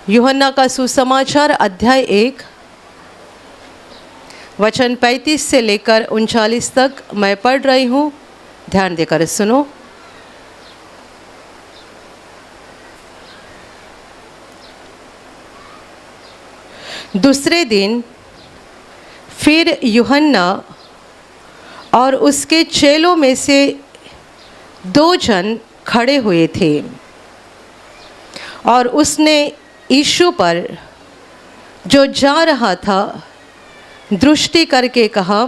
यूहन्ना का सुसमाचार अध्याय 1 वचन 35 से लेकर 39 तक मैं पढ़ रही हूँ। ध्यान देकर सुनो। दूसरे दिन फिर यूहन्ना और उसके चेलों में से 2 जन खड़े हुए थे और उसने यीशु पर जो जा रहा था दृष्टि करके कहा,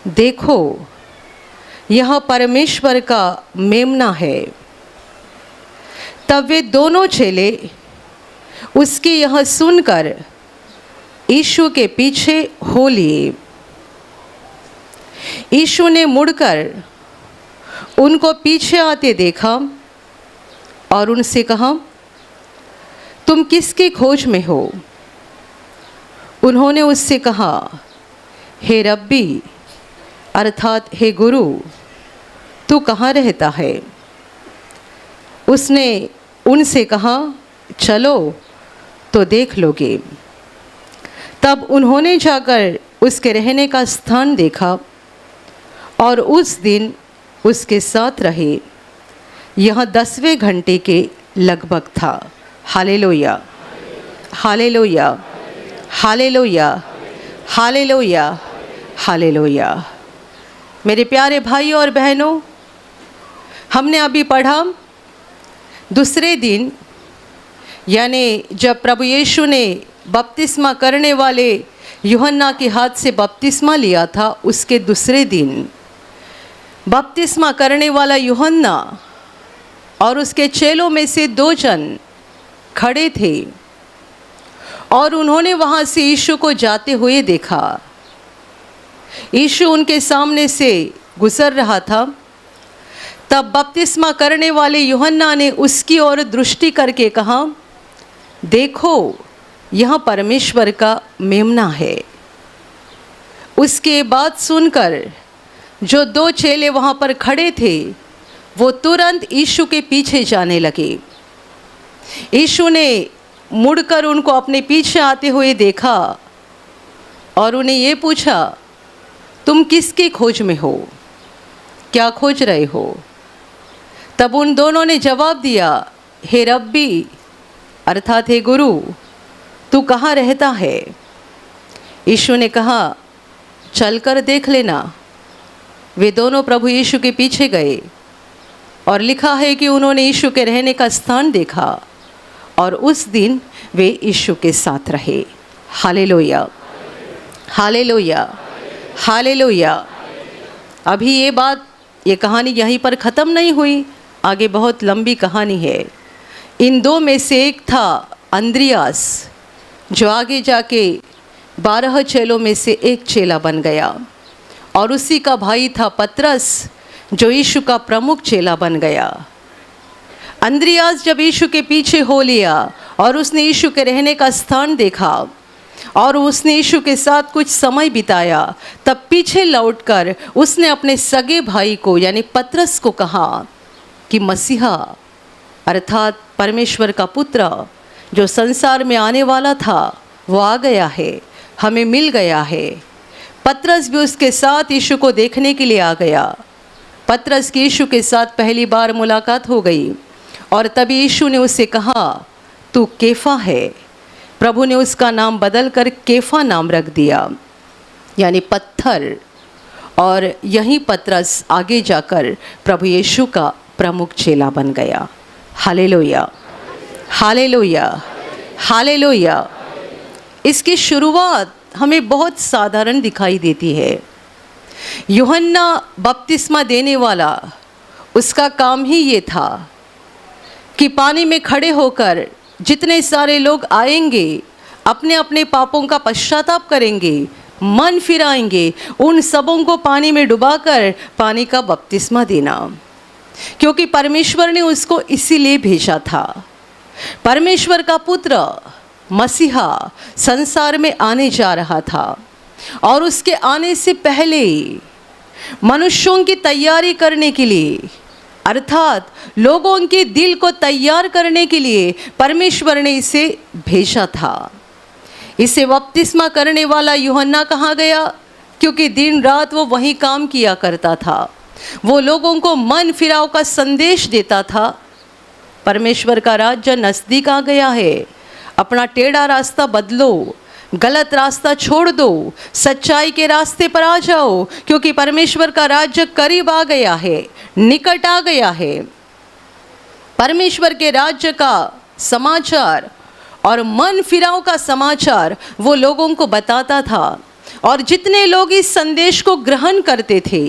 देखो यह परमेश्वर का मेमना है। तब वे दोनों चेले उसकी यह सुनकर यीशु के पीछे हो लिए। यीशु ने मुड़कर उनको पीछे आते देखा और उनसे कहा, तुम किसकी खोज में हो? उन्होंने उससे कहा, हे रब्बी अर्थात हे गुरु, तू कहाँ रहता है? उसने उनसे कहा, चलो तो देख लोगे। तब उन्होंने जाकर उसके रहने का स्थान देखा और उस दिन उसके साथ रहे। यह 10वें घंटे के लगभग था। Hallelujah, hallelujah, hallelujah, hallelujah, hallelujah. मेरे प्यारे भाइयों और बहनों, हमने अभी पढ़ा दूसरे दिन, यानी जब प्रभु यीशु ने बपतिस्मा करने वाले यूहन्ना के हाथ से बपतिस्मा लिया था, उसके दूसरे दिन बपतिस्मा करने वाला यूहन्ना और उसके चेलों में से 2 जन खड़े थे और उन्होंने वहाँ से यीशु को जाते हुए देखा। यीशु उनके सामने से गुजर रहा था। तब बपतिस्मा करने वाले यूहन्ना ने उसकी ओर दृष्टि करके कहा, देखो यह परमेश्वर का मेमना है। उसके बात सुनकर जो 2 चेले वहाँ पर खड़े थे वो तुरंत यीशु के पीछे जाने लगे। यीशु ने मुड़कर उनको अपने पीछे आते हुए देखा और उन्हें ये पूछा, तुम किसकी खोज में हो? क्या खोज रहे हो? तब उन दोनों ने जवाब दिया, हे रब्बी अर्थात हे गुरु, तू कहाँ रहता है? यीशु ने कहा, चलकर देख लेना। वे दोनों प्रभु यीशु के पीछे गए और लिखा है कि उन्होंने यीशु के रहने का स्थान देखा और उस दिन वे यीशु के साथ रहे। Hallelujah, hallelujah, hallelujah. अभी ये कहानी यहीं पर ख़त्म नहीं हुई, आगे बहुत लंबी कहानी है। इन 2 में से एक था अंद्रियास, जो आगे जाके 12 चेलों में से एक चेला बन गया, और उसी का भाई था पतरस, जो यीशु का प्रमुख चेला बन गया। अंद्रियास जब यीशु के पीछे हो लिया और उसने यीशु के रहने का स्थान देखा और उसने यीशु के साथ कुछ समय बिताया, तब पीछे लौटकर उसने अपने सगे भाई को यानी पतरस को कहा कि मसीहा अर्थात परमेश्वर का पुत्र जो संसार में आने वाला था वो आ गया है, हमें मिल गया है। पतरस भी उसके साथ यीशु को देखने के लिए आ गया। पतरस की यीशु के साथ पहली बार मुलाकात हो गई और तभी यीशु ने उससे कहा, तू केफा है। प्रभु ने उसका नाम बदल कर केफा नाम रख दिया, यानी पत्थर। और यहीं पतरस आगे जाकर प्रभु यीशु का प्रमुख चेला बन गया। Hallelujah, hallelujah, hallelujah. इसकी शुरुआत हमें बहुत साधारण दिखाई देती है। यूहन्ना बपतिस्मा देने वाला, उसका काम ही ये था कि पानी में खड़े होकर जितने सारे लोग आएंगे, अपने अपने पापों का पश्चाताप करेंगे, मन फिराएंगे, उन सबों को पानी में डुबाकर पानी का बपतिस्मा देना, क्योंकि परमेश्वर ने उसको इसीलिए भेजा था। परमेश्वर का पुत्र मसीहा संसार में आने जा रहा था और उसके आने से पहले मनुष्यों की तैयारी करने के लिए अर्थात लोगों के दिल को तैयार करने के लिए परमेश्वर ने इसे भेजा था। इसे बपतिस्मा करने वाला यूहन्ना कहाँ गया? क्योंकि दिन रात वो वही काम किया करता था। वो लोगों को मन फिराव का संदेश देता था। परमेश्वर का राज्य नज़दीक आ गया है, अपना टेढ़ा रास्ता बदलो, गलत रास्ता छोड़ दो, सच्चाई के रास्ते पर आ जाओ, क्योंकि परमेश्वर का राज्य करीब आ गया है, निकट आ गया है। परमेश्वर के राज्य का समाचार और मन फिराव का समाचार वो लोगों को बताता था। और जितने लोग इस संदेश को ग्रहण करते थे,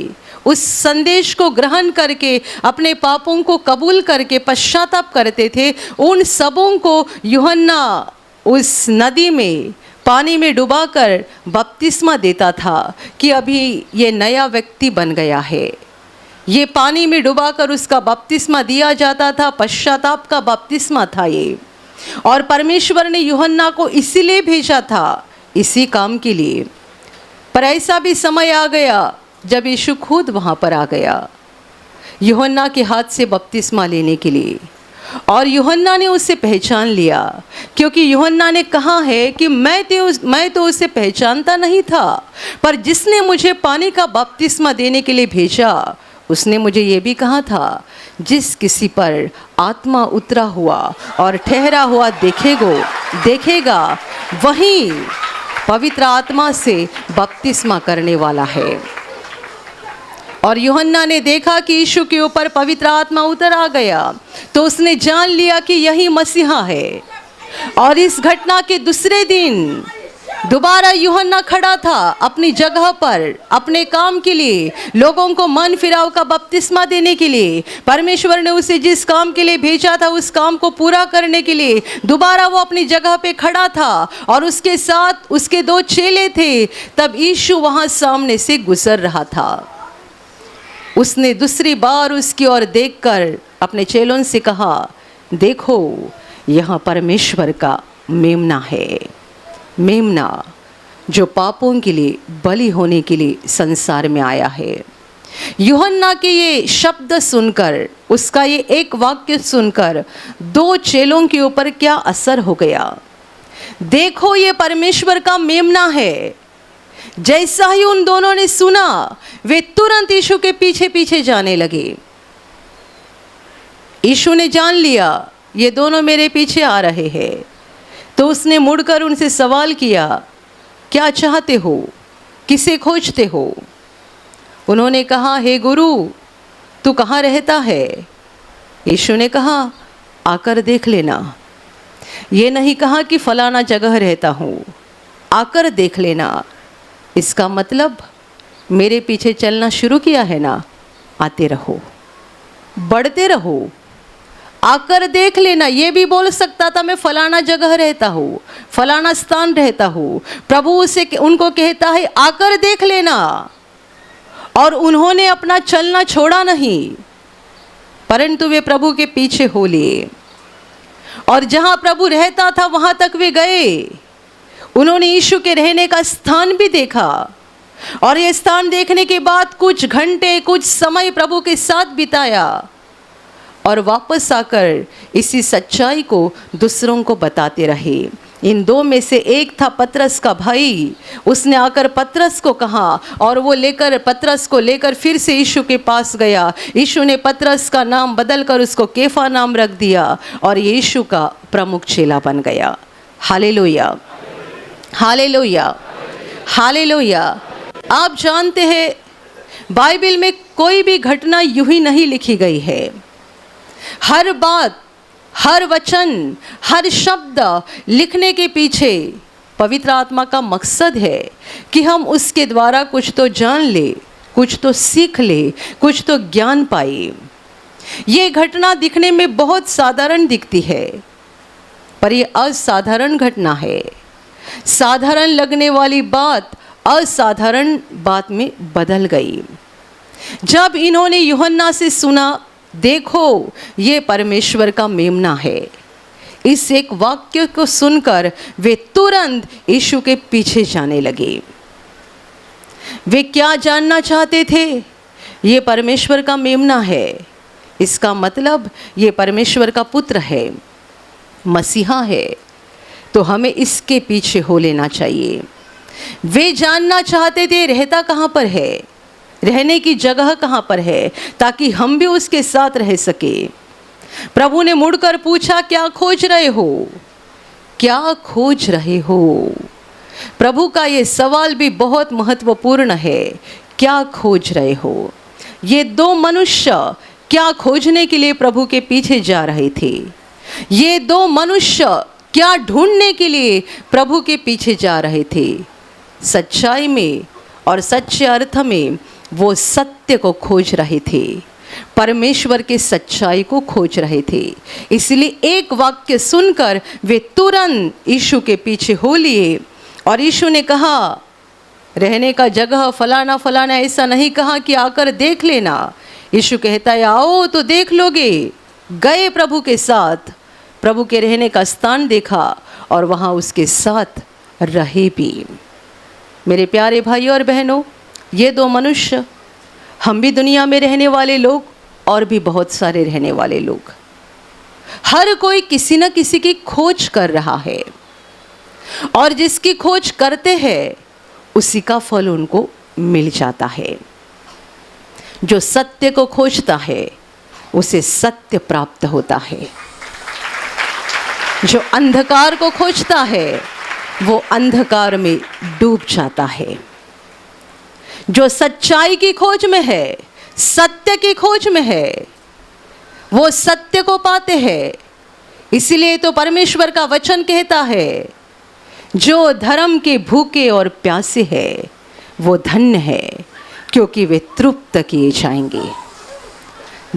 उस संदेश को ग्रहण करके अपने पापों को कबूल करके पश्चाताप करते थे, उन सबों को यूहन्ना उस नदी में पानी में डुबाकर बपतिस्मा देता था कि अभी ये नया व्यक्ति बन गया है। ये पानी में डुबाकर उसका बपतिस्मा दिया जाता था, पश्चाताप का बपतिस्मा था ये। और परमेश्वर ने यूहन्ना को इसीलिए भेजा था, इसी काम के लिए। पर ऐसा भी समय आ गया जब यीशु खुद वहाँ पर आ गया यूहन्ना के हाथ से बपतिस्मा लेने के लिए, और यूहन्ना ने उसे पहचान लिया, क्योंकि यूहन्ना ने कहा है कि मैं तो उसे पहचानता नहीं था, पर जिसने मुझे पानी का बपतिस्मा देने के लिए भेजा उसने मुझे ये भी कहा था, जिस किसी पर आत्मा उतरा हुआ और ठहरा हुआ देखेगा वही पवित्र आत्मा से बपतिस्मा करने वाला है। और यूहन्ना ने देखा कि यीशु के ऊपर पवित्र आत्मा उतर आ गया, तो उसने जान लिया कि यही मसीहा है। और इस घटना के दूसरे दिन दोबारा यूहन्ना खड़ा था अपनी जगह पर, अपने काम के लिए, लोगों को मन फिराव का बपतिस्मा देने के लिए। परमेश्वर ने उसे जिस काम के लिए भेजा था उस काम को पूरा करने के लिए दोबारा वो अपनी जगह पे खड़ा था, और उसके साथ उसके 2 चेले थे। तब यीशु वहाँ सामने से गुजर रहा था। उसने दूसरी बार उसकी ओर देखकर अपने चेलों से कहा, देखो यहाँ परमेश्वर का मेमना है, मेमना जो पापों के लिए बलि होने के लिए संसार में आया है। यूहन्ना के ये शब्द सुनकर, उसका ये एक वाक्य सुनकर 2 चेलों के ऊपर क्या असर हो गया। देखो ये परमेश्वर का मेमना है। जैसा ही उन दोनों ने सुना, वे तुरंत यीशु के पीछे पीछे जाने लगे। यीशु ने जान लिया ये दोनों मेरे पीछे आ रहे हैं, तो उसने मुड़कर उनसे सवाल किया, क्या चाहते हो, किसे खोजते हो? उन्होंने कहा, हे गुरु, तू कहाँ रहता है? यीशु ने कहा, आकर देख लेना। ये नहीं कहा कि फलाना जगह रहता हूँ, आकर देख लेना। इसका मतलब मेरे पीछे चलना शुरू किया है ना, आते रहो, बढ़ते रहो, आकर देख लेना। ये भी बोल सकता था मैं फलाना जगह रहता हूँ, फलाना स्थान रहता हूँ। प्रभु उसे उनको कहता है आकर देख लेना। और उन्होंने अपना चलना छोड़ा नहीं, परंतु वे प्रभु के पीछे हो लिए, और जहाँ प्रभु रहता था वहाँ तक वे गए। उन्होंने यीशु के रहने का स्थान भी देखा, और ये स्थान देखने के बाद कुछ घंटे, कुछ समय प्रभु के साथ बिताया, और वापस आकर इसी सच्चाई को दूसरों को बताते रहे। इन 2 में से एक था पतरस का भाई। उसने आकर पतरस को कहा, और वो पतरस को लेकर फिर से यीशु के पास गया। यीशु ने पतरस का नाम बदलकर उसको केफा नाम रख दिया, और यीशु का प्रमुख चेला बन गया। Hallelujah, hallelujah, hallelujah. आप जानते हैं बाइबल में कोई भी घटना यूं ही नहीं लिखी गई है। हर बात, हर वचन, हर शब्द लिखने के पीछे पवित्र आत्मा का मकसद है कि हम उसके द्वारा कुछ तो जान ले, कुछ तो सीख ले, कुछ तो ज्ञान पाए। ये घटना दिखने में बहुत साधारण दिखती है, पर ये असाधारण घटना है। साधारण लगने वाली बात असाधारण बात में बदल गई। जब इन्होंने यूहन्ना से सुना, देखो ये परमेश्वर का मेमना है, इस एक वाक्य को सुनकर वे तुरंत यीशु के पीछे जाने लगे। वे क्या जानना चाहते थे? ये परमेश्वर का मेमना है, इसका मतलब ये परमेश्वर का पुत्र है, मसीहा है, तो हमें इसके पीछे हो लेना चाहिए। वे जानना चाहते थे रहता कहाँ पर है, रहने की जगह कहाँ पर है, ताकि हम भी उसके साथ रह सके। प्रभु ने मुड़कर पूछा, क्या खोज रहे हो, क्या खोज रहे हो? प्रभु का ये सवाल भी बहुत महत्वपूर्ण है, क्या खोज रहे हो? ये दो मनुष्य क्या खोजने के लिए प्रभु के पीछे जा रहे थे? ये दो मनुष्य क्या ढूंढने के लिए प्रभु के पीछे जा रहे थे? सच्चाई में और सच्चे अर्थ में वो सत्य को खोज रहे थे, परमेश्वर के सच्चाई को खोज रहे थे। इसलिए एक वाक्य सुनकर वे तुरंत यीशु के पीछे हो लिए। और यीशु ने कहा, रहने का जगह फलाना फलाना, ऐसा नहीं कहा कि आकर देख लेना। यीशु कहता है, आओ तो देख लोगे। गए प्रभु के साथ, प्रभु के रहने का स्थान देखा और वहाँ उसके साथ रहे भी। मेरे प्यारे भाइयों और बहनों, ये दो मनुष्य, हम भी दुनिया में रहने वाले लोग और भी बहुत सारे रहने वाले लोग, हर कोई किसी न किसी की खोज कर रहा है, और जिसकी खोज करते हैं उसी का फल उनको मिल जाता है। जो सत्य को खोजता है उसे सत्य प्राप्त होता है। जो अंधकार को खोजता है वो अंधकार में डूब जाता है। जो सच्चाई की खोज में है, सत्य की खोज में है, वो सत्य को पाते हैं। इसलिए तो परमेश्वर का वचन कहता है, जो धर्म के भूखे और प्यासे हैं वो धन्य है, क्योंकि वे तृप्त किए जाएंगे।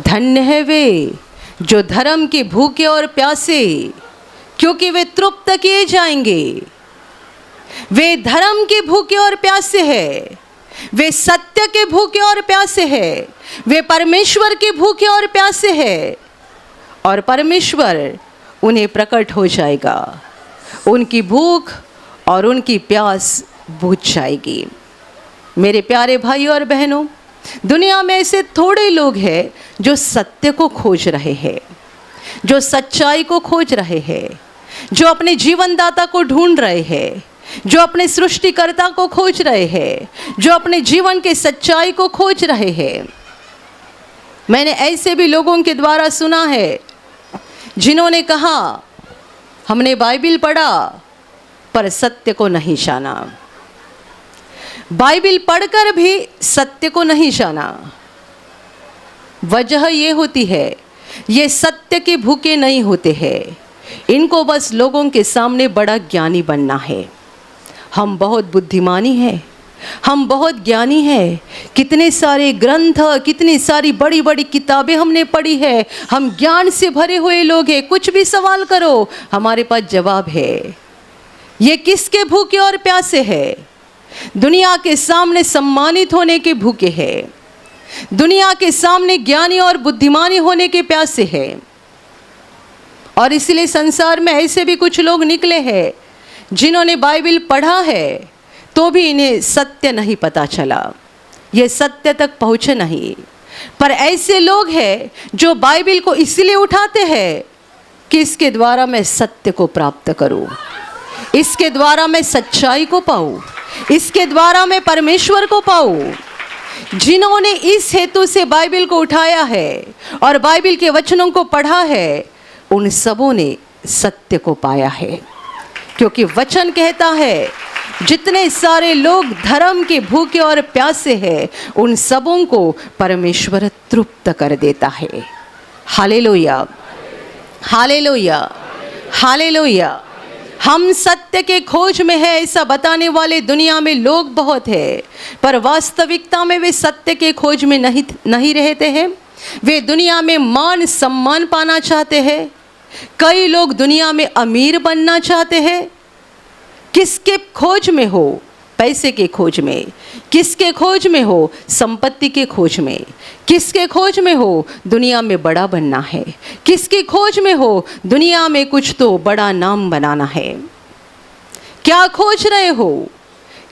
धन्य है वे जो धर्म के भूखे और प्यासे, क्योंकि वे तृप्त किए जाएंगे। वे धर्म के भूखे और प्यासे हैं, वे सत्य के भूखे और प्यासे हैं, वे परमेश्वर के भूखे और प्यासे हैं, और परमेश्वर उन्हें प्रकट हो जाएगा। उनकी भूख और उनकी प्यास बुझ जाएगी। मेरे प्यारे भाई और बहनों, दुनिया में ऐसे थोड़े लोग हैं जो सत्य को खोज रहे हैं, जो सच्चाई को खोज रहे हैं, जो अपने जीवनदाता को ढूंढ रहे हैं, जो अपने सृष्टिकर्ता को खोज रहे हैं, जो अपने जीवन के सच्चाई को खोज रहे हैं। मैंने ऐसे भी लोगों के द्वारा सुना है जिन्होंने कहा, हमने बाइबिल पढ़ा पर सत्य को नहीं जाना। बाइबिल पढ़कर भी सत्य को नहीं जाना। वजह ये होती है, ये सत्य के भूखे नहीं होते हैं, इनको बस लोगों के सामने बड़ा ज्ञानी बनना है। हम बहुत बुद्धिमानी हैं, हम बहुत ज्ञानी हैं, कितने सारे ग्रंथ, कितनी सारी बड़ी बड़ी किताबें हमने पढ़ी है, हम ज्ञान से भरे हुए लोग हैं, कुछ भी सवाल करो हमारे पास जवाब है। ये किसके भूखे और प्यासे हैं? दुनिया के सामने सम्मानित होने के भूखे हैं, दुनिया के सामने ज्ञानी और बुद्धिमानी होने के प्यासे हैं। और इसलिए संसार में ऐसे भी कुछ लोग निकले हैं जिन्होंने बाइबिल पढ़ा है तो भी इन्हें सत्य नहीं पता चला, ये सत्य तक पहुँचे नहीं। पर ऐसे लोग हैं जो बाइबिल को इसलिए उठाते हैं कि इसके द्वारा मैं सत्य को प्राप्त करूं, इसके द्वारा मैं सच्चाई को पाऊं, इसके द्वारा मैं परमेश्वर को पाऊं। जिन्होंने इस हेतु से बाइबिल को उठाया है और बाइबिल के वचनों को पढ़ा है, उन सबों ने सत्य को पाया है। क्योंकि वचन कहता है, जितने सारे लोग धर्म के भूखे और प्यासे हैं, उन सबों को परमेश्वर तृप्त कर देता है। Hallelujah, hallelujah, hallelujah. हम सत्य के खोज में है ऐसा बताने वाले दुनिया में लोग बहुत हैं, पर वास्तविकता में वे सत्य के खोज में नहीं रहते हैं। वे दुनिया में मान सम्मान पाना चाहते हैं। कई लोग दुनिया में अमीर बनना चाहते हैं। किसके खोज में हो? पैसे के खोज में। किसके खोज में हो? संपत्ति के खोज में। किसके खोज में हो? दुनिया में बड़ा बनना है। किसकी खोज में हो? दुनिया में कुछ तो बड़ा नाम बनाना है। क्या खोज रहे हो?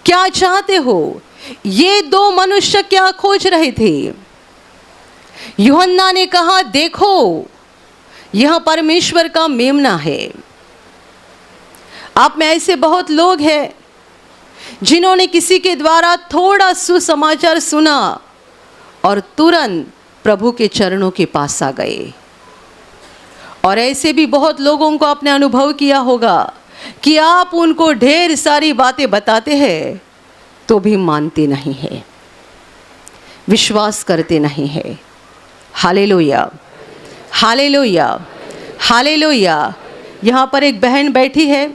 क्या चाहते हो? ये दो मनुष्य क्या खोज रहे थे? यूहन्ना ने कहा, देखो यह परमेश्वर का मेमना है। आप में ऐसे बहुत लोग हैं जिन्होंने किसी के द्वारा थोड़ा सुसमाचार सुना और तुरंत प्रभु के चरणों के पास आ गए। और ऐसे भी बहुत लोगों को आपने अनुभव किया होगा कि आप उनको ढेर सारी बातें बताते हैं तो भी मानते नहीं है, विश्वास करते नहीं है। Hallelujah, hallelujah, hallelujah. यहाँ पर एक बहन बैठी है,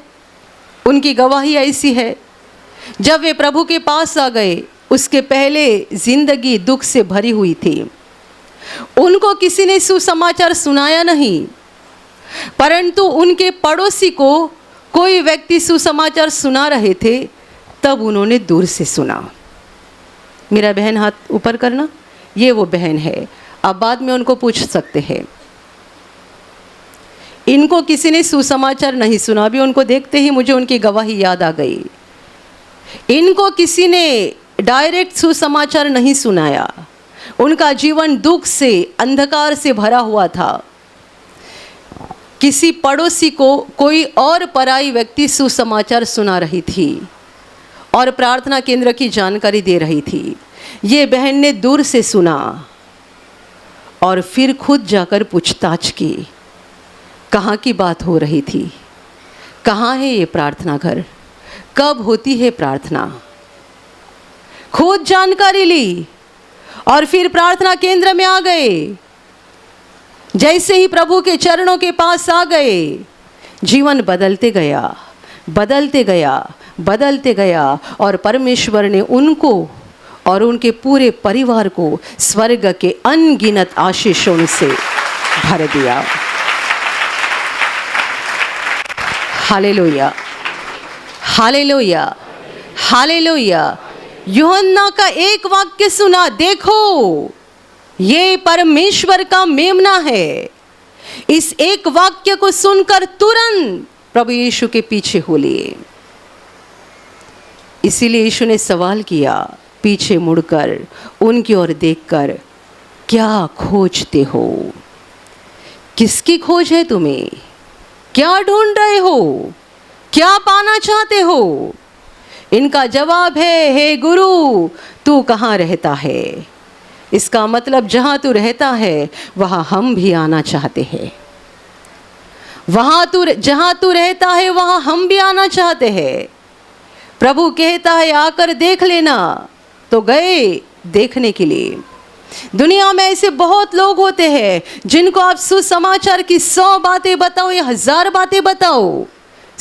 उनकी गवाही ऐसी है, जब वे प्रभु के पास आ गए उसके पहले जिंदगी दुख से भरी हुई थी। उनको किसी ने सुसमाचार सुनाया नहीं, परंतु उनके पड़ोसी को कोई व्यक्ति सुसमाचार सुना रहे थे, तब उन्होंने दूर से सुना। मेरा बहन हाथ ऊपर करना, ये वो बहन है। आप बाद में उनको पूछ सकते हैं। इनको किसी ने सुसमाचार नहीं सुना, अभी उनको देखते ही मुझे उनकी गवाही याद आ गई। इनको किसी ने डायरेक्ट सुसमाचार नहीं सुनाया, उनका जीवन दुख से, अंधकार से भरा हुआ था। किसी पड़ोसी को कोई और पराई व्यक्ति सुसमाचार सुना रही थी और प्रार्थना केंद्र की जानकारी दे रही थी। ये बहन ने दूर से सुना और फिर खुद जाकर पूछताछ की, कहाँ की बात हो रही थी, कहाँ है ये प्रार्थना घर, कब होती है प्रार्थना। खुद जानकारी ली और फिर प्रार्थना केंद्र में आ गए। जैसे ही प्रभु के चरणों के पास आ गए, जीवन बदलते गया, बदलते गया, बदलते गया और परमेश्वर ने उनको और उनके पूरे परिवार को स्वर्ग के अनगिनत आशीषों से भर दिया। Hallelujah, hallelujah, hallelujah. यूहन्ना का एक वाक्य सुना, देखो ये परमेश्वर का मेमना है। इस एक वाक्य को सुनकर तुरंत प्रभु यीशु के पीछे हो लिए। इसीलिए यीशु ने सवाल किया, पीछे मुड़कर उनकी ओर देखकर, क्या खोजते हो? किसकी खोज है तुम्हें? क्या ढूंढ रहे हो? क्या पाना चाहते हो? इनका जवाब है, हे गुरु तू कहाँ रहता है? इसका मतलब जहाँ तू रहता है वहाँ हम भी आना चाहते हैं। जहाँ तू रहता है वहाँ हम भी आना चाहते हैं। प्रभु कहता है आकर देख लेना, तो गए देखने के लिए। दुनिया में ऐसे बहुत लोग होते हैं जिनको आप सुसमाचार की 100 बातें बताओ या 1000 बातें बताओ,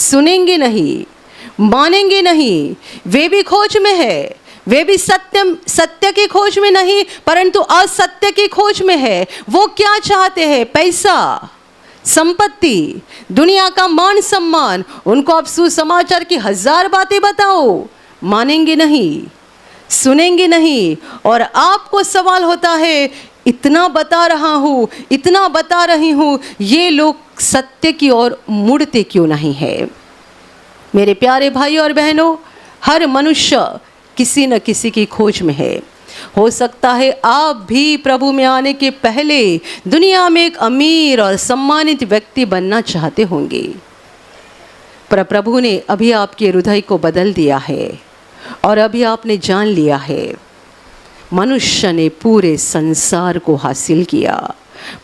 सुनेंगे नहीं, मानेंगे नहीं। वे भी खोज में है, वे भी सत्य की खोज में नहीं परंतु असत्य की खोज में है। वो क्या चाहते हैं? पैसा, संपत्ति, दुनिया का मान सम्मान। उनको आप सुसमाचार की 1000 बातें बताओ, मानेंगे नहीं, सुनेंगे नहीं। और आपको सवाल होता है, इतना बता रहा हूँ, इतना बता रही हूँ, ये लोग सत्य की ओर मुड़ते क्यों नहीं है? मेरे प्यारे भाई और बहनों, हर मनुष्य किसी न किसी की खोज में है। हो सकता है आप भी प्रभु में आने के पहले दुनिया में एक अमीर और सम्मानित व्यक्ति बनना चाहते होंगे, पर प्रभु ने अभी आपके हृदय को बदल दिया है और अभी आपने जान लिया है, मनुष्य ने पूरे संसार को हासिल किया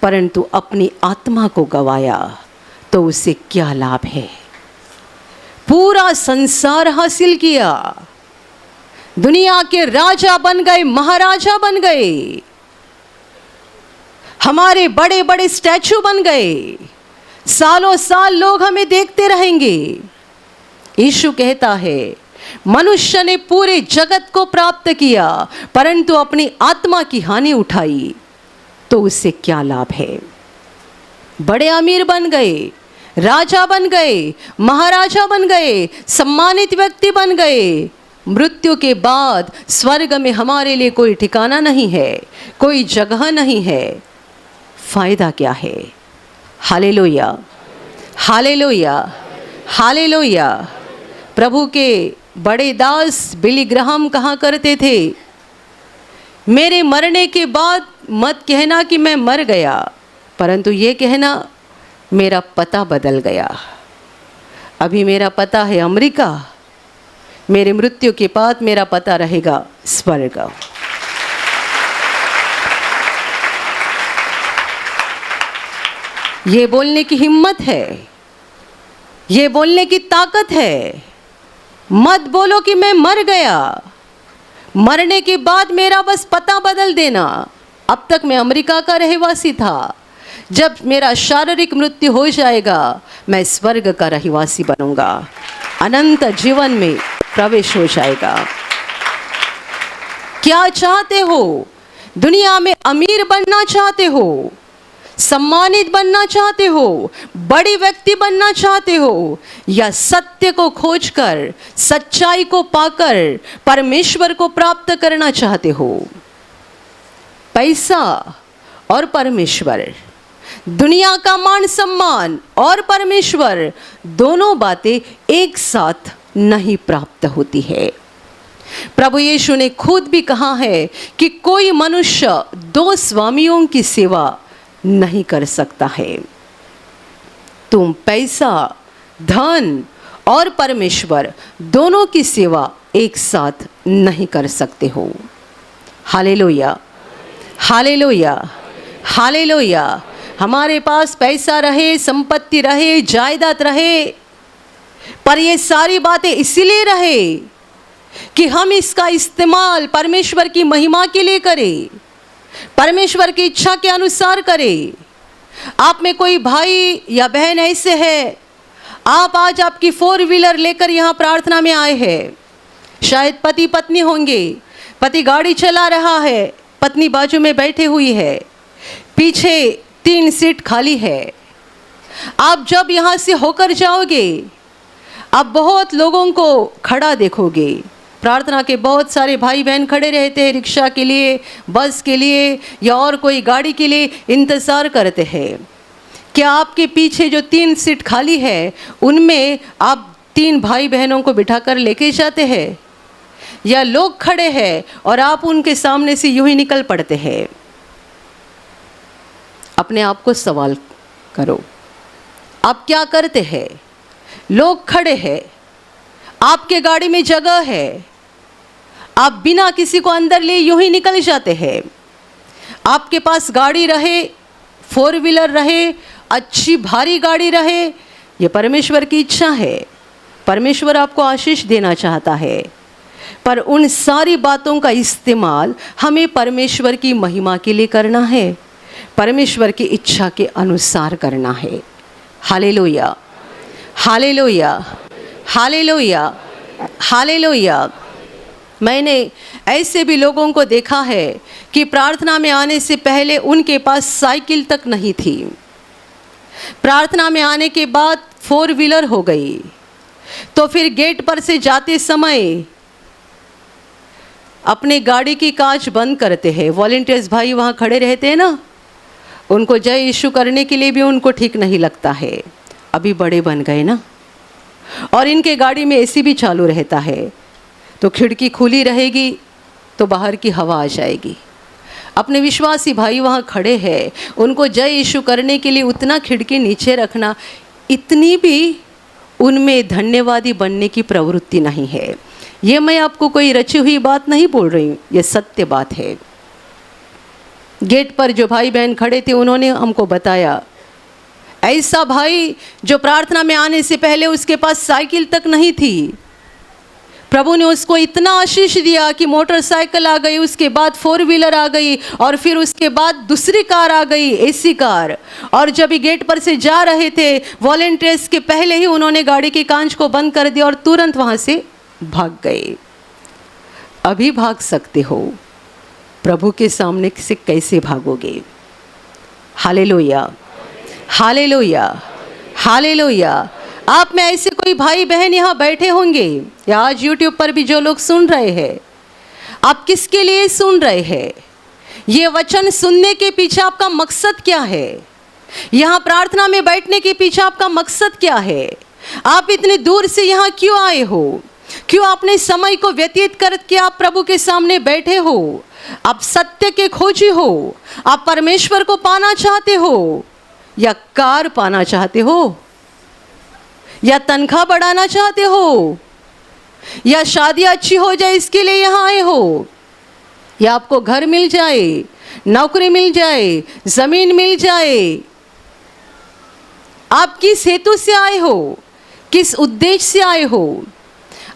परंतु अपनी आत्मा को गवाया तो उसे क्या लाभ है? पूरा संसार हासिल किया, दुनिया के राजा बन गए, महाराजा बन गए, हमारे बड़े बड़े स्टैचू बन गए, सालों साल लोग हमें देखते रहेंगे। यीशु कहता है मनुष्य ने पूरे जगत को प्राप्त किया परंतु अपनी आत्मा की हानि उठाई तो उससे क्या लाभ है? बड़े अमीर बन गए, राजा बन गए, महाराजा बन गए, सम्मानित व्यक्ति बन गए, मृत्यु के बाद स्वर्ग में हमारे लिए कोई ठिकाना नहीं है, कोई जगह नहीं है। फायदा क्या है? Hallelujah, hallelujah, hallelujah. प्रभु के बड़े दास बिली ग्राहम कहा करते थे, मेरे मरने के बाद मत कहना कि मैं मर गया, परंतु ये कहना मेरा पता बदल गया। अभी मेरा पता है अमेरिका, मेरे मृत्यु के बाद मेरा पता रहेगा स्वर्ग। ये बोलने की हिम्मत है, ये बोलने की ताकत है। मत बोलो कि मैं मर गया, मरने के बाद मेरा बस पता बदल देना। अब तक मैं अमेरिका का रहवासी था, जब मेरा शारीरिक मृत्यु हो जाएगा मैं स्वर्ग का रहवासी बनूंगा, अनंत जीवन में प्रवेश हो जाएगा। क्या चाहते हो? दुनिया में अमीर बनना चाहते हो, सम्मानित बनना चाहते हो, बड़ी व्यक्ति बनना चाहते हो, या सत्य को खोजकर सच्चाई को पाकर परमेश्वर को प्राप्त करना चाहते हो? पैसा और परमेश्वर, दुनिया का मान सम्मान और परमेश्वर, दोनों बातें एक साथ नहीं प्राप्त होती है। प्रभु यीशु ने खुद भी कहा है कि कोई मनुष्य दो स्वामियों की सेवा नहीं कर सकता है। तुम पैसा, धन और परमेश्वर दोनों की सेवा एक साथ नहीं कर सकते हो। Hallelujah, hallelujah, hallelujah. हमारे पास पैसा रहे, संपत्ति रहे, जायदाद रहे, पर ये सारी बातें इसीलिए रहे कि हम इसका इस्तेमाल परमेश्वर की महिमा के लिए करें, परमेश्वर की इच्छा के अनुसार करें। आप में कोई भाई या बहन ऐसे है, आप आज आपकी 4 व्हीलर लेकर यहाँ प्रार्थना में आए हैं। शायद पति पत्नी होंगे, पति गाड़ी चला रहा है, पत्नी बाजू में बैठी हुई है, पीछे 3 सीट खाली है। आप जब यहाँ से होकर जाओगे, आप बहुत लोगों को खड़ा देखोगे। प्रार्थना के बहुत सारे भाई बहन खड़े रहते हैं, रिक्शा के लिए, बस के लिए या और कोई गाड़ी के लिए इंतज़ार करते हैं। क्या आपके पीछे जो 3 सीट खाली है, उनमें आप 3 भाई बहनों को बिठाकर लेके जाते हैं, या लोग खड़े हैं और आप उनके सामने से यूं ही निकल पड़ते हैं? अपने आप को सवाल करो, आप क्या करते हैं? लोग खड़े हैं, आपके गाड़ी में जगह है, आप बिना किसी को अंदर लिए यूं ही निकल जाते हैं। आपके पास गाड़ी रहे, 4 व्हीलर रहे, अच्छी भारी गाड़ी रहे, ये परमेश्वर की इच्छा है। परमेश्वर आपको आशीष देना चाहता है, पर उन सारी बातों का इस्तेमाल हमें परमेश्वर की महिमा के लिए करना है, परमेश्वर की इच्छा के अनुसार करना है। Hallelujah, hallelujah, hallelujah, hallelujah. मैंने ऐसे भी लोगों को देखा है कि प्रार्थना में आने से पहले उनके पास साइकिल तक नहीं थी, प्रार्थना में आने के बाद 4 व्हीलर हो गई, तो फिर गेट पर से जाते समय अपने गाड़ी की कांच बंद करते हैं। वॉलंटियर्स भाई वहाँ खड़े रहते हैं ना, उनको जय यीशु करने के लिए भी उनको ठीक नहीं लगता है। अभी बड़े बन गए ना, और इनके गाड़ी में एसी भी चालू रहता है, तो खिड़की खुली रहेगी तो बाहर की हवा आ जाएगी। अपने विश्वासी भाई वहाँ खड़े हैं, उनको जय यीशु करने के लिए उतना खिड़की नीचे रखना, इतनी भी उनमें धन्यवादी बनने की प्रवृत्ति नहीं है। ये मैं आपको कोई रची हुई बात नहीं बोल रही हूँ, ये सत्य बात है। गेट पर जो भाई बहन खड़े थे उन्होंने हमको बताया, ऐसा भाई जो प्रार्थना में आने से पहले उसके पास साइकिल तक नहीं थी, प्रभु ने उसको इतना आशीष दिया कि मोटरसाइकिल आ गई, उसके बाद 4 व्हीलर आ गई, और फिर उसके बाद दूसरी कार आ गई, एसी कार। और जब ही गेट पर से जा रहे थे, वॉलंटियर्स के पहले ही उन्होंने गाड़ी की कांच को बंद कर दिया और तुरंत वहाँ से भाग गए। अभी भाग सकते हो, प्रभु के सामने से कैसे भागोगे? Hallelujah, hallelujah, hallelujah. आप में ऐसे कोई भाई बहन यहाँ बैठे होंगे, या आज यूट्यूब पर भी जो लोग सुन रहे हैं, आप किसके लिए सुन रहे हैं? ये वचन सुनने के पीछे आपका मकसद क्या है? यहाँ प्रार्थना में बैठने के पीछे आपका मकसद क्या है? आप इतने दूर से यहाँ क्यों आए हो? क्यों अपने समय को व्यतीत करके आप प्रभु के सामने बैठे हो? आप सत्य के खोजी हो, आप परमेश्वर को पाना चाहते हो, या कार पाना चाहते हो, या तनख्वाह बढ़ाना चाहते हो, या शादी अच्छी हो जाए इसके लिए यहाँ आए हो, या आपको घर मिल जाए, नौकरी मिल जाए, जमीन मिल जाए, आप किस हेतु से आए हो, किस उद्देश्य से आए हो?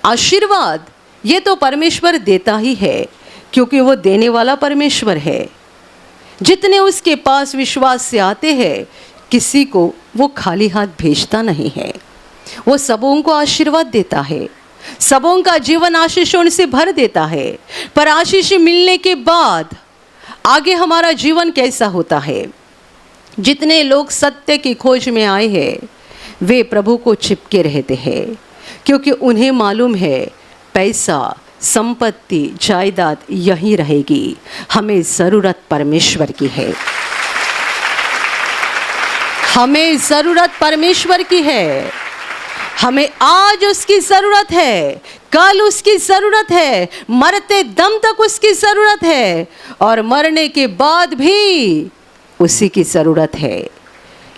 आशीर्वाद ये तो परमेश्वर देता ही है, क्योंकि वो देने वाला परमेश्वर है। जितने उसके पास विश्वास से आते हैं, किसी को वो खाली हाथ भेजता नहीं है। वो सबों को आशीर्वाद देता है, सबों का जीवन आशीषों से भर देता है। पर आशीष मिलने के बाद आगे हमारा जीवन कैसा होता है? जितने लोग सत्य की खोज में आए हैं, वे प्रभु को चिपके रहते हैं, क्योंकि उन्हें मालूम है पैसा, संपत्ति, जायदाद यहीं रहेगी। हमें ज़रूरत परमेश्वर की है, हमें ज़रूरत परमेश्वर की है। हमें आज उसकी ज़रूरत है, कल उसकी ज़रूरत है, मरते दम तक उसकी ज़रूरत है, और मरने के बाद भी उसी की ज़रूरत है।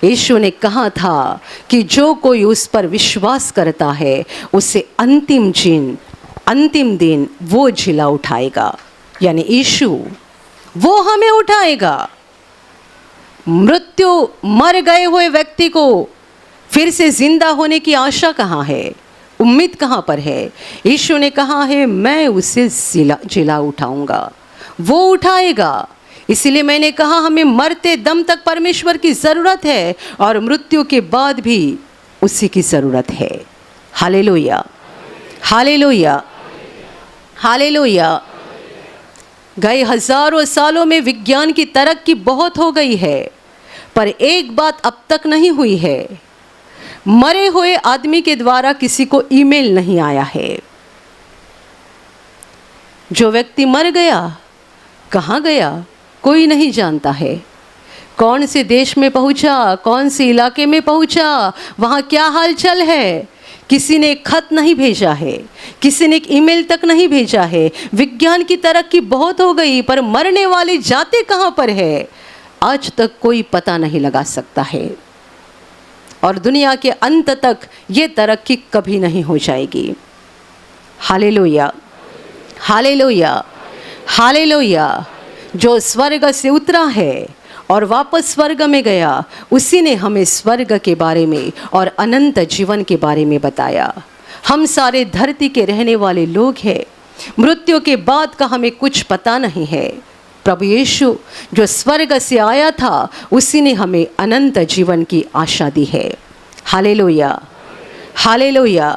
यीशु ने कहा था कि जो कोई उस पर विश्वास करता है, उसे अंतिम दिन वो जिला उठाएगा। यानी यीशु वो हमें उठाएगा। मृत्यु, मर गए हुए व्यक्ति को फिर से जिंदा होने की आशा कहाँ है, उम्मीद कहाँ पर है? यीशु ने कहा है मैं उसे जिला उठाऊंगा, वो उठाएगा। इसलिए मैंने कहा हमें मरते दम तक परमेश्वर की ज़रूरत है, और मृत्यु के बाद भी उसी की ज़रूरत है। Hallelujah, hallelujah, hallelujah. गए हजारों सालों में विज्ञान की तरक्की बहुत हो गई है, पर एक बात अब तक नहीं हुई है, मरे हुए आदमी के द्वारा किसी को ईमेल नहीं आया है। जो व्यक्ति मर गया, कहाँ गया कोई नहीं जानता है। कौन से देश में पहुंचा, कौन से इलाके में पहुंचा, वहाँ क्या हालचाल है, किसी ने एक खत नहीं भेजा है, किसी ने एक ईमेल तक नहीं भेजा है। विज्ञान की तरक्की बहुत हो गई, पर मरने वाले जाते कहाँ पर है, आज तक कोई पता नहीं लगा सकता है। और दुनिया के अंत तक ये तरक्की कभी नहीं हो जाएगी। Hallelujah, hallelujah, hallelujah. जो स्वर्ग से उतरा है और वापस स्वर्ग में गया, उसी ने हमें स्वर्ग के बारे में और अनंत जीवन के बारे में बताया। हम सारे धरती के रहने वाले लोग हैं, मृत्यु के बाद का हमें कुछ पता नहीं है। प्रभु यीशु जो स्वर्ग से आया था, उसी ने हमें अनंत जीवन की आशा दी है। Hallelujah, hallelujah,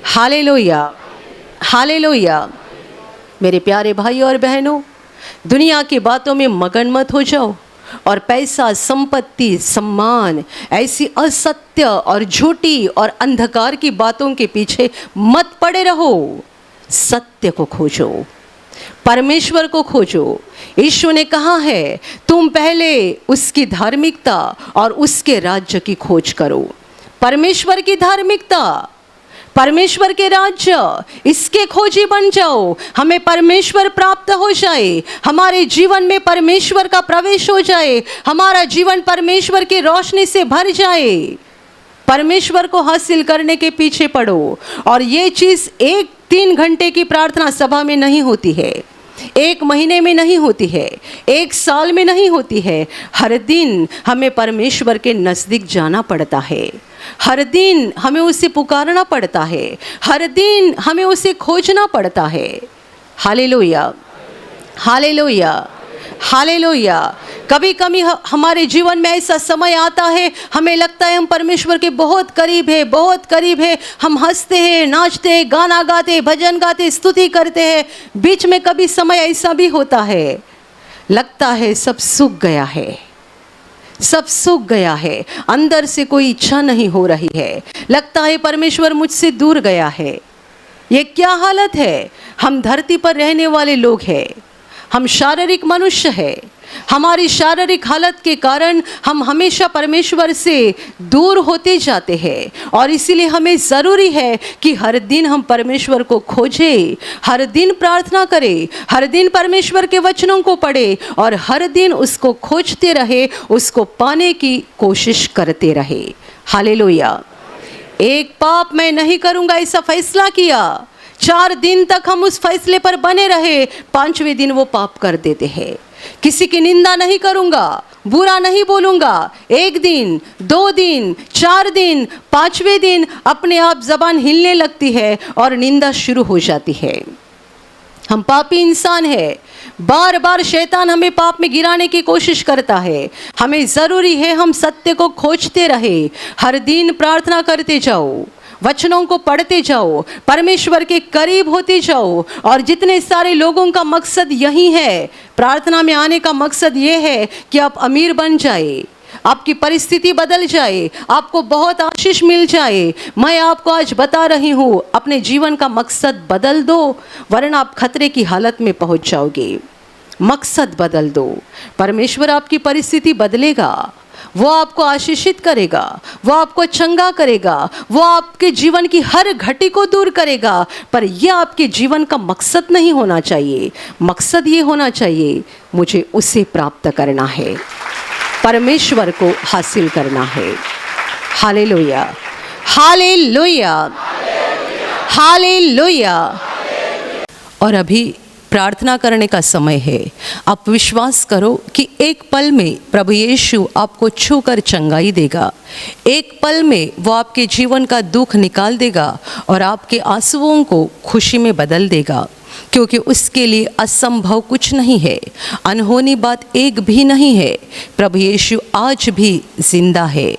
hallelujah, hallelujah. मेरे प्यारे भाई और बहनों, दुनिया की बातों में मगन मत हो जाओ, और पैसा, संपत्ति, सम्मान, ऐसी असत्य और झूठी और अंधकार की बातों के पीछे मत पड़े रहो। सत्य को खोजो, परमेश्वर को खोजो। यीशु ने कहा है तुम पहले उसकी धार्मिकता और उसके राज्य की खोज करो। परमेश्वर की धार्मिकता, परमेश्वर के राज्य, इसके खोजी बन जाओ। हमें परमेश्वर प्राप्त हो जाए, हमारे जीवन में परमेश्वर का प्रवेश हो जाए, हमारा जीवन परमेश्वर की रोशनी से भर जाए। परमेश्वर को हासिल करने के पीछे पड़ो। और ये चीज़ 1-3 घंटे की प्रार्थना सभा में नहीं होती है, 1 महीने में नहीं होती है, 1 साल में नहीं होती है। हर दिन हमें परमेश्वर के नज़दीक जाना पड़ता है, हर दिन हमें उसे पुकारना पड़ता है, हर दिन हमें उसे खोजना पड़ता है। Hallelujah, hallelujah, hallelujah. कभी कभी हमारे जीवन में ऐसा समय आता है, हमें लगता है हम परमेश्वर के बहुत करीब है, बहुत करीब है। हम हंसते हैं, नाचते हैं, गाना गाते, भजन गाते, स्तुति करते हैं। बीच में कभी समय ऐसा भी होता है, लगता है सब सूख गया है, सब सूख गया है, अंदर से कोई इच्छा नहीं हो रही है, लगता है परमेश्वर मुझसे दूर गया है। ये क्या हालत है? हम धरती पर रहने वाले लोग हैं, हम शारीरिक मनुष्य हैं, हमारी शारीरिक हालत के कारण हम हमेशा परमेश्वर से दूर होते जाते हैं और इसीलिए हमें ज़रूरी है कि हर दिन हम परमेश्वर को खोजें, हर दिन प्रार्थना करें, हर दिन परमेश्वर के वचनों को पढ़ें और हर दिन उसको खोजते रहे, उसको पाने की कोशिश करते रहे। हालेलुया। एक पाप मैं नहीं करूँगा ऐसा फैसला किया, 4 दिन तक हम उस फैसले पर बने रहे, 5वें दिन वो पाप कर देते हैं। किसी की निंदा नहीं करूँगा, बुरा नहीं बोलूँगा, 1 दिन, 2 दिन, 4 दिन, 5वें दिन अपने आप ज़बान हिलने लगती है और निंदा शुरू हो जाती है। हम पापी इंसान हैं, बार बार शैतान हमें पाप में गिराने की कोशिश करता है। हमें ज़रूरी है हम सत्य को खोजते रहे, हर दिन प्रार्थना करते जाओ, वचनों को पढ़ते जाओ, परमेश्वर के करीब होते जाओ। और जितने सारे लोगों का मकसद यही है, प्रार्थना में आने का मकसद ये है कि आप अमीर बन जाए, आपकी परिस्थिति बदल जाए, आपको बहुत आशीष मिल जाए। मैं आपको आज बता रही हूँ, अपने जीवन का मकसद बदल दो, वरना आप खतरे की हालत में पहुँच जाओगे। मकसद बदल दो, परमेश्वर आपकी परिस्थिति बदलेगा, वो आपको आशीषित करेगा, वो आपको चंगा करेगा, वो आपके जीवन की हर घटी को दूर करेगा। पर यह आपके जीवन का मकसद नहीं होना चाहिए। मकसद ये होना चाहिए, मुझे उसे प्राप्त करना है, परमेश्वर को हासिल करना है। Hallelujah, hallelujah, hallelujah. और अभी प्रार्थना करने का समय है। आप विश्वास करो कि एक पल में प्रभु यीशु आपको छूकर चंगाई देगा, एक पल में वो आपके जीवन का दुख निकाल देगा और आपके आंसुओं को खुशी में बदल देगा, क्योंकि उसके लिए असंभव कुछ नहीं है, अनहोनी बात एक भी नहीं है। प्रभु यीशु आज भी जिंदा है।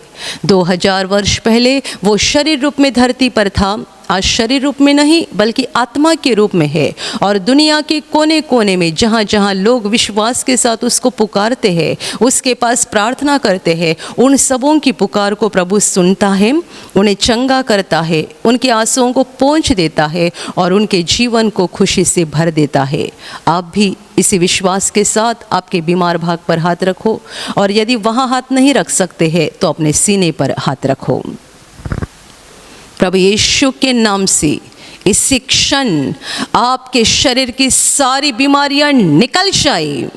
2000 वर्ष पहले वो शरीर रूप में धरती पर था, आज शरीर रूप में नहीं बल्कि आत्मा के रूप में है। और दुनिया के कोने कोने में जहाँ जहाँ लोग विश्वास के साथ उसको पुकारते हैं, उसके पास प्रार्थना करते हैं, उन सबों की पुकार को प्रभु सुनता है, उन्हें चंगा करता है, उनके आंसुओं को पोंछ देता है और उनके जीवन को खुशी से भर देता है। आप भी इसी विश्वास के साथ आपके बीमार भाग पर हाथ रखो, और यदि वहाँ हाथ नहीं रख सकते हैं तो अपने सीने पर हाथ रखो। प्रभु यीशु के नाम से इसी क्षण आपके शरीर की सारी बीमारियां निकल जाए।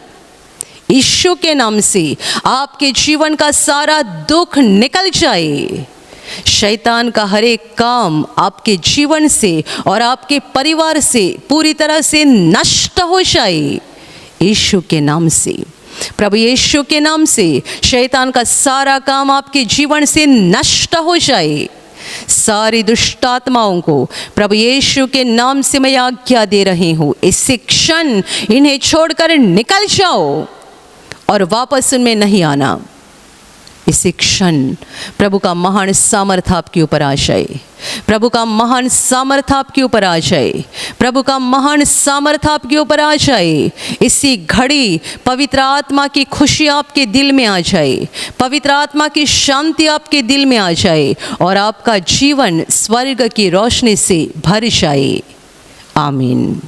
यीशु के नाम से आपके जीवन का सारा दुख निकल जाए। शैतान का हर एक काम आपके जीवन से और आपके परिवार से पूरी तरह से नष्ट हो जाए। यीशु के नाम से, प्रभु यीशु के नाम से शैतान का सारा काम आपके जीवन से नष्ट हो जाए। सारी दुष्ट आत्माओं को प्रभु यीशु के नाम से मैं आज्ञा दे रही हूँ, इसी क्षण इन्हें छोड़कर निकल जाओ और वापस उनमें नहीं आना। इसी क्षण प्रभु का महान सामर्थ आपके ऊपर आ जाए, प्रभु का महान सामर्थ आपके ऊपर आ जाए, प्रभु का महान सामर्थ आपके ऊपर आ जाए। इसी घड़ी पवित्र आत्मा की खुशी आपके दिल में आ जाए, पवित्र आत्मा की शांति आपके दिल में आ जाए और आपका जीवन स्वर्ग की रोशनी से भर जाए। आमीन।